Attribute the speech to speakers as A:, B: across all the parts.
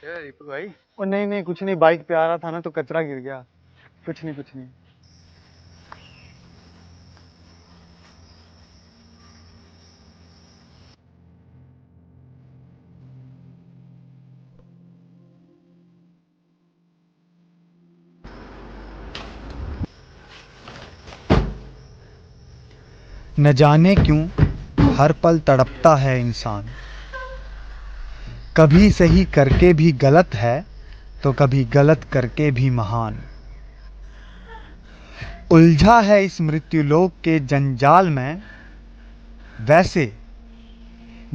A: क्या है दीपक भाई?
B: और नहीं नहीं कुछ नहीं, बाइक पे आ रहा था ना तो कचरा गिर गया। कुछ नहीं कुछ नहीं।
C: न जाने क्यों हर पल तड़पता है इंसान। कभी सही करके भी गलत है तो कभी गलत करके भी महान। उलझा है इस मृत्युलोक के जंजाल में, वैसे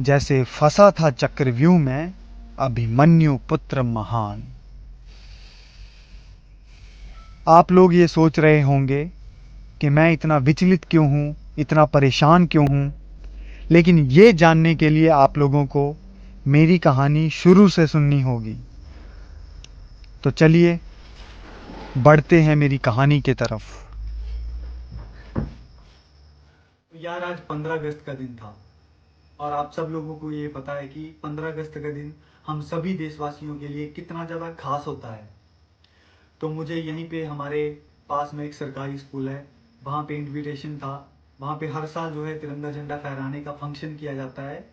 C: जैसे फंसा था चक्रव्यूह में अभिमन्यु पुत्र महान। आप लोग ये सोच रहे होंगे कि मैं इतना विचलित क्यों हूँ, इतना परेशान क्यों हूँ, लेकिन ये जानने के लिए आप लोगों को मेरी कहानी शुरू से सुननी होगी। तो चलिए बढ़ते हैं मेरी कहानी की तरफ। यार आज 15 अगस्त का दिन था और आप सब लोगों को ये पता है कि 15 अगस्त का दिन हम सभी देशवासियों के लिए कितना ज़्यादा खास होता है। तो मुझे यहीं पे हमारे पास में एक सरकारी स्कूल है, वहाँ पे इनविटेशन था। वहाँ पे हर साल जो है तिरंगा झंडा फहराने का फंक्शन किया जाता है।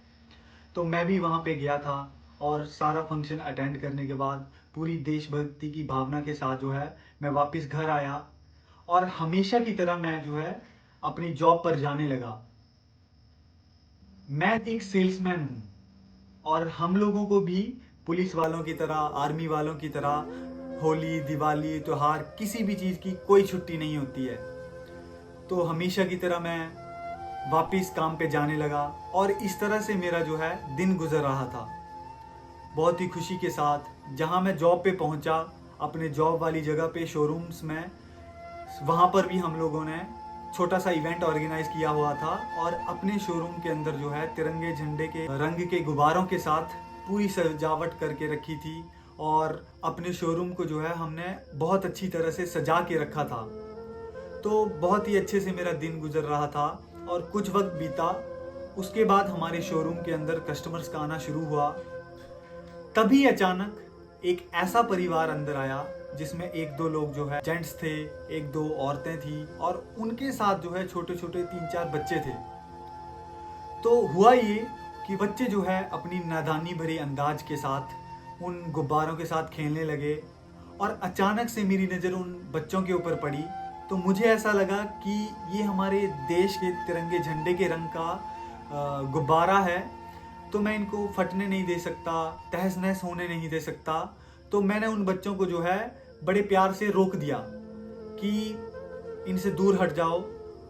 C: तो मैं भी वहाँ पे गया था और सारा फंक्शन अटेंड करने के बाद पूरी देशभक्ति की भावना के साथ जो है मैं वापस घर आया और हमेशा की तरह मैं जो है अपनी जॉब पर जाने लगा। मैं एक सेल्समैन हूँ और हम लोगों को भी पुलिस वालों की तरह, आर्मी वालों की तरह होली, दिवाली, त्योहार किसी भी चीज़ की कोई छुट्टी नहीं होती है। तो हमेशा की तरह मैं वापस काम पे जाने लगा और इस तरह से मेरा जो है दिन गुजर रहा था बहुत ही खुशी के साथ। जहाँ मैं जॉब पे पहुँचा, अपने जॉब वाली जगह पे शोरूम्स में, वहाँ पर भी हम लोगों ने छोटा सा इवेंट ऑर्गेनाइज किया हुआ था और अपने शोरूम के अंदर जो है तिरंगे झंडे के रंग के गुब्बारों के साथ पूरी सजावट करके रखी थी और अपने शोरूम को जो है हमने बहुत अच्छी तरह से सजा के रखा था। तो बहुत ही अच्छे से मेरा दिन गुजर रहा था और कुछ वक्त बीता। उसके बाद हमारे शोरूम के अंदर कस्टमर्स का आना शुरू हुआ। तभी अचानक एक ऐसा परिवार अंदर आया जिसमें एक दो लोग जो है जेंट्स थे, एक दो औरतें थी और उनके साथ जो है छोटे छोटे 3-4 बच्चे थे। तो हुआ ये कि बच्चे जो है अपनी नादानी भरी अंदाज के साथ उन गुब्बारों के साथ खेलने लगे और अचानक से मेरी नज़र उन बच्चों के ऊपर पड़ी। तो मुझे ऐसा लगा कि ये हमारे देश के तिरंगे झंडे के रंग का गुब्बारा है, तो मैं इनको फटने नहीं दे सकता, तहस नहस होने नहीं दे सकता। तो मैंने उन बच्चों को जो है बड़े प्यार से रोक दिया कि इनसे दूर हट जाओ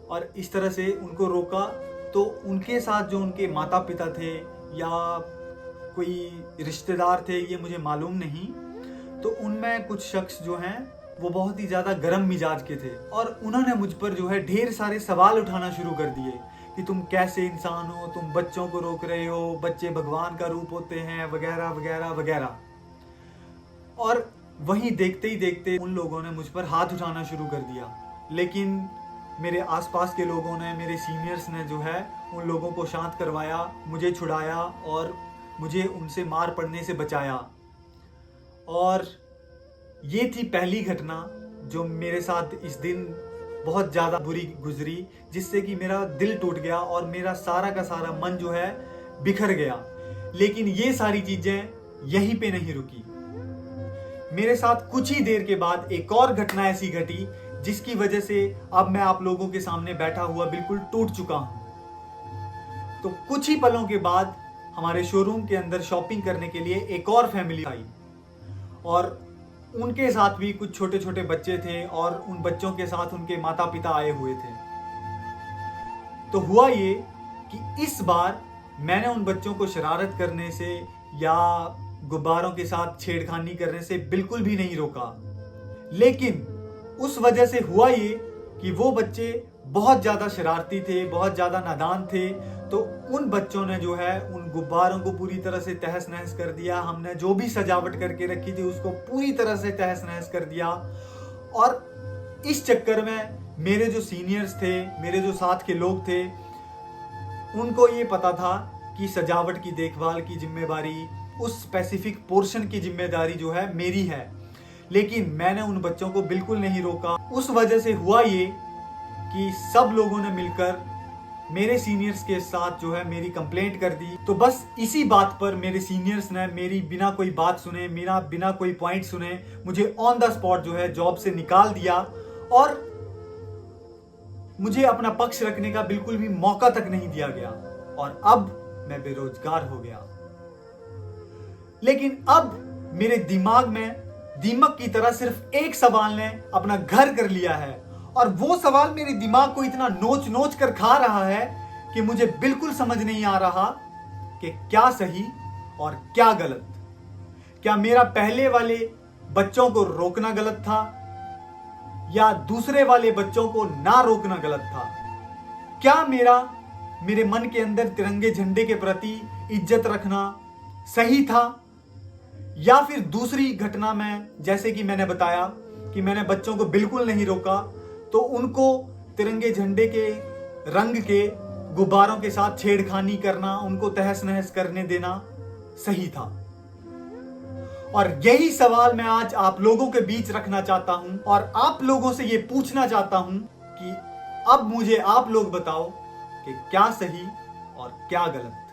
C: और इस तरह से उनको रोका। तो उनके साथ जो उनके माता पिता थे या कोई रिश्तेदार थे ये मुझे मालूम नहीं, तो उनमें कुछ शख्स जो हैं वो बहुत ही ज़्यादा गर्म मिजाज के थे और उन्होंने मुझ पर जो है ढेर सारे सवाल उठाना शुरू कर दिए कि तुम कैसे इंसान हो, तुम बच्चों को रोक रहे हो, बच्चे भगवान का रूप होते हैं, वगैरह वगैरह वगैरह। और वहीं देखते ही देखते उन लोगों ने मुझ पर हाथ उठाना शुरू कर दिया। लेकिन मेरे आसपास के लोगों ने, मेरे सीनियर्स ने जो है उन लोगों को शांत करवाया, मुझे छुड़ाया और मुझे उनसे मार पड़ने से बचाया। और ये थी पहली घटना जो मेरे साथ इस दिन बहुत ज़्यादा बुरी गुजरी, जिससे कि मेरा दिल टूट गया और मेरा सारा का सारा मन जो है बिखर गया। लेकिन ये सारी चीज़ें यहीं पे नहीं रुकी। मेरे साथ कुछ ही देर के बाद एक और घटना ऐसी घटी जिसकी वजह से अब मैं आप लोगों के सामने बैठा हुआ बिल्कुल टूट चुका हूं। तो कुछ ही पलों के बाद हमारे शोरूम के अंदर शॉपिंग करने के लिए एक और फैमिली आई और उनके साथ भी कुछ छोटे छोटे बच्चे थे और उन बच्चों के साथ उनके माता पिता आए हुए थे। तो हुआ ये कि इस बार मैंने उन बच्चों को शरारत करने से या गुब्बारों के साथ छेड़खानी करने से बिल्कुल भी नहीं रोका। लेकिन उस वजह से हुआ ये कि वो बच्चे बहुत ज़्यादा शरारती थे, बहुत ज़्यादा नादान थे। तो उन बच्चों ने जो है उन गुब्बारों को पूरी तरह से तहस नहस कर दिया। हमने जो भी सजावट करके रखी थी उसको पूरी तरह से तहस नहस कर दिया। और इस चक्कर में मेरे जो सीनियर्स थे, मेरे जो साथ के लोग थे, उनको ये पता था कि सजावट की देखभाल की जिम्मेवारी उस स्पेसिफिक पोर्शन की जिम्मेदारी जो है मेरी है। लेकिन मैंने उन बच्चों को बिल्कुल नहीं रोका। उस वजह से हुआ ये कि सब लोगों ने मिलकर मेरे सीनियर्स के साथ जो है मेरी कंप्लेंट कर दी। तो बस इसी बात पर मेरे सीनियर्स ने मेरी बिना कोई बात सुने, मेरा बिना कोई पॉइंट सुने, मुझे ऑन द स्पॉट जो है जॉब से निकाल दिया और मुझे अपना पक्ष रखने का बिल्कुल भी मौका तक नहीं दिया गया। और अब मैं बेरोजगार हो गया। लेकिन अब मेरे दिमाग में दीमक की तरह सिर्फ एक सवाल ने अपना घर कर लिया है, और वो सवाल मेरे दिमाग को इतना नोच नोच कर खा रहा है कि मुझे बिल्कुल समझ नहीं आ रहा कि क्या सही और क्या गलत। क्या मेरा पहले वाले बच्चों को रोकना गलत था या दूसरे वाले बच्चों को ना रोकना गलत था? क्या मेरे मन के अंदर तिरंगे झंडे के प्रति इज्जत रखना सही था, या फिर दूसरी घटना में जैसे कि मैंने बताया कि मैंने बच्चों को बिल्कुल नहीं रोका तो उनको तिरंगे झंडे के रंग के गुब्बारों के साथ छेड़खानी करना, उनको तहस नहस करने देना सही था? और यही सवाल मैं आज आप लोगों के बीच रखना चाहता हूं और आप लोगों से यह पूछना चाहता हूं कि अब मुझे आप लोग बताओ कि क्या सही और क्या गलत।